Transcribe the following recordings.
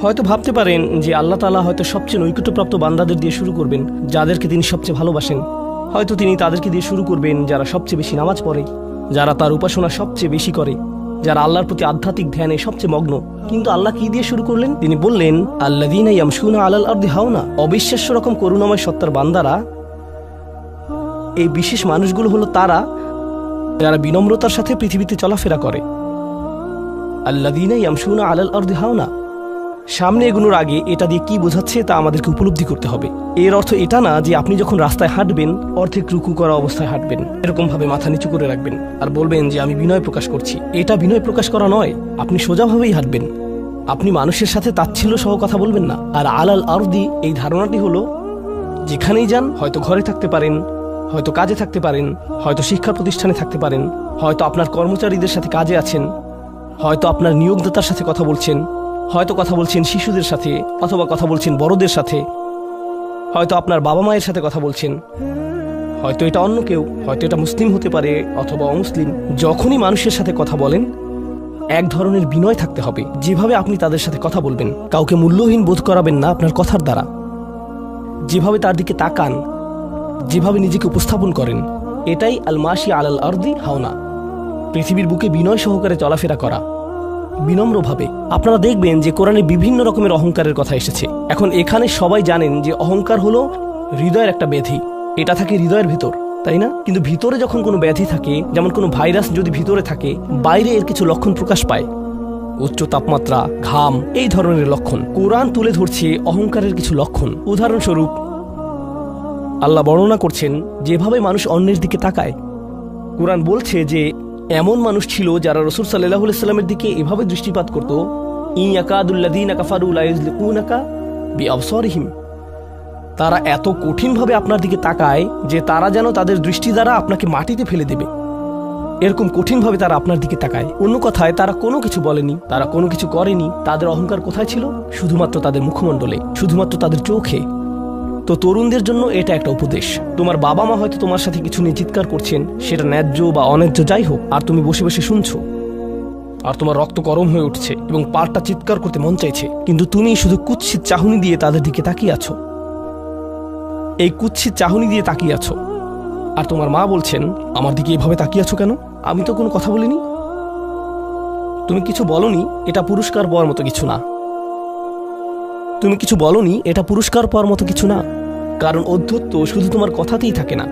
হয়তো ভাবতে পারেন যে আল্লাহ তাআলা হয়তো সবচেয়ে নৈকট্যপ্রাপ্ত বান্দাদের দিয়ে শুরু করবেন, যাদেরকে তিনি সবচেয়ে ভালোবাসেন। হয়তো তিনি তাদেরকে দিয়ে শুরু করবেন যারা সবচেয়ে বেশি নামাজ পড়ে, যারা তার উপাসনা সবচেয়ে বেশি করে, যারা আল্লাহর প্রতি আধ্যাত্মিক ধ্যানে সবচেয়ে মগ্ন। কিন্তু আল্লাহ কি দিয়ে শুরু করলেন? তিনি বললেন, আল্লাযীনা ইয়ামশুনা আলাল আরদি হাওনা। অবিশ্বাস্য রকম করুণাময় সত্তার বান্দারা, এই বিশেষ মানুষগুলো হলো তারা যারা বিনম্রতার সাথে পৃথিবীতে চলাফেরা করে। আল্লাযীনা ইয়ামশুনা আলাল আরদি হাওনা। সামনে এগোনোর আগে এটা দিয়ে কি বোঝাচ্ছে তা আমাদেরকে উপলব্ধি করতে হবে। এর অর্থ এটা না যে আপনি যখন রাস্তায় হাঁটবেন অর্ধেক রুকু করা অবস্থায় হাঁটবেন, এরকম ভাবে মাথা নিচু করে রাখবেন আর বলবেন যে আমি বিনয় প্রকাশ করছি। এটা বিনয় প্রকাশ করা নয়। আপনি সোজাভাবেই হাঁটবেন। আপনি মানুষের সাথে তাচ্ছিল্য সহ কথা বলবেন না। আর আলাল আরদি, এই ধারণাটি হলো যেখানেই যান, হয়তো ঘরে থাকতে পারেন, হয়তো কাজে থাকতে পারেন, হয়তো শিক্ষা প্রতিষ্ঠানে থাকতে পারেন, হয়তো আপনার কর্মচারীদের সাথে কাজে আছেন, হয়তো আপনার নিয়োগদাতার সাথে কথা বলছেন, হয়তো কথা বলছেন শিশুদের সাথে, অথবা কথা বলছেন বড়দের সাথে, হয়তো আপনার বাবা মায়ের সাথে কথা বলছেন, হয়তো এটা অন্য কেউ, হয়তো এটা মুসলিম হতে পারে অথবা অমুসলিম। যখনই মানুষের সাথে কথা বলেন এক ধরনের বিনয় থাকতে হবে। যেভাবে আপনি তাদের সাথে কথা বলবেন, কাউকে মূল্যহীন বোধ করাবেন না আপনার কথার দ্বারা। যেভাবে তার দিকে তাকান, যেভাবে নিজেকে উপস্থাপন করেন, এটাই আল মাশি আলাল আরদি হাওনা। পৃথিবীর বুকে বিনয় সহকারে চলাফেরা করা, বিনম্রভাবে। আপনারা দেখবেন যে কোরআনে বিভিন্ন রকমের অহংকারের কথা এসেছে। এখন এখানে সবাই জানেন যে অহংকার হলো হৃদয়ের একটা ব্যাধি। এটা থাকে হৃদয়ের ভিতর, তাই না? কিন্তু ভিতরে যখন কোনো ব্যাধি থাকে, যেমন কোনো ভাইরাস যদি ভিতরে থাকে, বাইরে এর কিছু লক্ষণ প্রকাশ পায়, উচ্চ তাপমাত্রা, ঘাম, এই ধরনের লক্ষণ। কোরআন তুলে ধরছে অহংকারের কিছু লক্ষণ। উদাহরণস্বরূপ আল্লাহ বর্ণনা করছেন যেভাবে মানুষ অন্যের দিকে তাকায়। কোরআন বলছে যে এমন মানুষ ছিল যারা রাসূল সাল্লাল্লাহু আলাইহি সাল্লামের দিকে এভাবে দৃষ্টিপাত করত, ইয়াকাদুল্লাযীনা কাফারু লা ইউযলিকুনাকা বিআবসারিহিম। তারা এত কঠিনভাবে আপনার দিকে তাকায় যে তারা যেন তাদের দৃষ্টি দ্বারা আপনাকে মাটিতে ফেলে দেবে। এরকম কঠিনভাবে তারা আপনার দিকে তাকায়। অন্য কথায়, তারা কোনো কিছু বলেনি, তারা কোনো কিছু করেনি। তাদের অহংকার কোথায় ছিল? শুধুমাত্র তাদের মুখমণ্ডলে, শুধুমাত্র তাদের চোখে। তো তরুণদের জন্য এটা একটা উপদেশ। তোমার বাবা মা হয়তো তোমার সাথে কিছু নিয়ে চিৎকার করছেন, সেটা ন্যায্য বা অন্যায্য যাই হোক, আর তুমি বসে বসে শুনছো, আর তোমার রক্ত গরম হয়ে উঠছে এবং পাটা চিৎকার করতে মন চাইছে, কিন্তু তুমি শুধু কুৎসিত চাহনি দিয়ে তাদের দিকে তাকিয়ে আছো। এই কুৎসিত চাহনি দিয়ে তাকিয়ে আছো, আর তোমার মা বলছেন, আমার দিকে এভাবে তাকিয়ে আছো কেন? আমি তো কোনো কথা বলিনি। তুমি কিছু বলনি, এটা পুরস্কার পাওয়ার মতো কিছু না। তুমি কিছু বলনি, এটা পুরস্কার পাওয়ার মতো কিছু না। কারণ অধ্যত্ব শুধু তোমার কথাতেই থাকে না।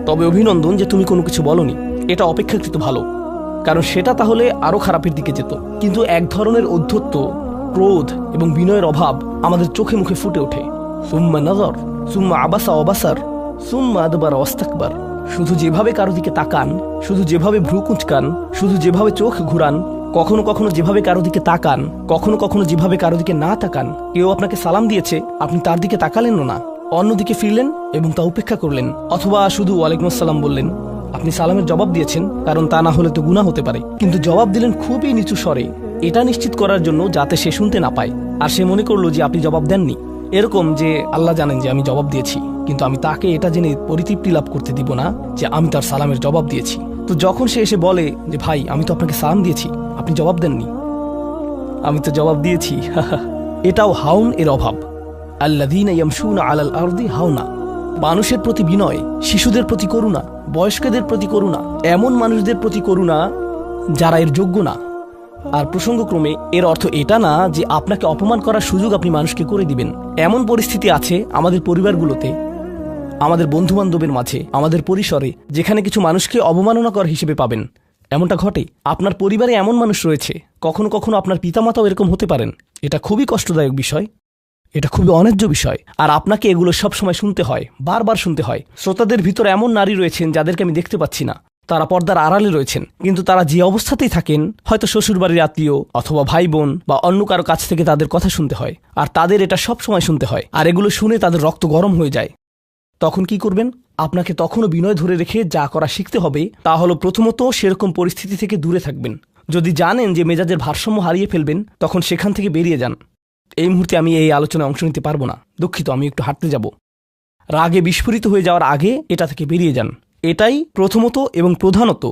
তবে অভিনন্দন যে তুমি কোনো কিছু বলনি, এটা অপেক্ষাকৃত ভালো, কারণ সেটা তাহলে আরো খারাপের দিকে যেত। কিন্তু এক ধরনের অধ্যত্ব, ক্রোধ এবং বিনয়ের অভাব আমাদের চোখে মুখে ফুটে ওঠে। সুম্মা নজর, সুম্মা আবাসা অবাসার, সুম্মা আদবার ওয়াস্তাকবার। শুধু যেভাবে কারো দিকে তাকান, শুধু যেভাবে ভ্রু কুঁচকান, শুধু যেভাবে চোখ ঘুরান, কখনো কখনো যেভাবে কারো দিকে তাকান, কখনো কখনো যেভাবে কারো দিকে না তাকান। কেউ আপনাকে সালাম দিয়েছে, আপনি তার দিকে তাকালেন না, অন্যদিকে ফিরলেন এবং তা উপেক্ষা করলেন, অথবা শুধু ওয়ালাইকুম আসসালাম বললেন। আপনি সালামের জবাব দিয়েছেন, কারণ তা না হলে তো গুনাহ হতে পারে, কিন্তু জবাব দিলেন খুবই নিচু স্বরে, এটা নিশ্চিত করার জন্য যাতে সে শুনতে না পায়, আর সে মনে করলো যে আপনি জবাব দেননি। এরকম যে আল্লাহ জানেন যে আমি জবাব দিয়েছি, কিন্তু আমি তাকে এটা জেনে পরিতৃপ্তি লাভ করতে দিব না যে আমি তার সালামের জবাব দিয়েছি। তো যখন সে এসে বলে যে ভাই, আমি তো আপনাকে সালাম দিয়েছি, আপনি জবাব দেননি, আমি তো জবাব দিয়েছি, এটাও হাউন এর অভাব। আল্লাযীনা ইয়ামশুনা আলাল আরদি হাওনা। মানুষের প্রতি বিনয়, শিশুদের প্রতি করুণা, বয়স্কদের প্রতি করুণা, এমন মানুষদের প্রতি করুণা যারা এর যোগ্য না। আর প্রসঙ্গক্রমে এর অর্থ এটা না যে আপনাকে অপমান করার সুযোগ আপনি মানুষকে করে দিবেন। এমন পরিস্থিতি আছে আমাদের পরিবারগুলোতে, আমাদের বন্ধু বান্ধবের মাঝে, আমাদের পরিসরে, যেখানে কিছু মানুষকে অবমাননাকর হিসেবে পাবেন। এমনটা ঘটে। আপনার পরিবারে এমন মানুষ রয়েছে, কখনো কখনো আপনার পিতামাতাও এরকম হতে পারেন। এটা খুবই কষ্টদায়ক বিষয়, এটা খুবই অন্যায্য বিষয়, আর আপনাকে এগুলো সবসময় শুনতে হয়, বারবার শুনতে হয়। শ্রোতাদের ভিতরে এমন নারী রয়েছেন যাদেরকে আমি দেখতে পাচ্ছি না, তারা পর্দার আড়ালে রয়েছেন, কিন্তু তারা যে অবস্থাতেই থাকেন, হয়তো শ্বশুরবাড়ির আত্মীয় অথবা ভাই বোন বা অন্য কারো কাছ থেকে তাদের কথা শুনতে হয়, আর তাদের এটা সব সময় শুনতে হয়, আর এগুলো শুনে তাদের রক্ত গরম হয়ে যায়। তখন কি করবেন? আপনাকে তখনও বিনয় ধরে রেখে যা করা শিখতে হবে তা হলো, প্রথমত সেরকম পরিস্থিতি থেকে দূরে থাকবেন। যদি জানেন যে মেজাজের ভারসাম্য হারিয়ে ফেলবেন, তখন সেখান থেকে বেরিয়ে যান। এই মুহূর্তে আমি এই আলোচনায় অংশ নিতে পারবো না, দুঃখিত, আমি একটু হাঁটতে যাব। রাগে বিস্ফোরিত হয়ে যাওয়ার আগে এটা থেকে বেরিয়ে যান। এটাই প্রথমত এবং প্রধানত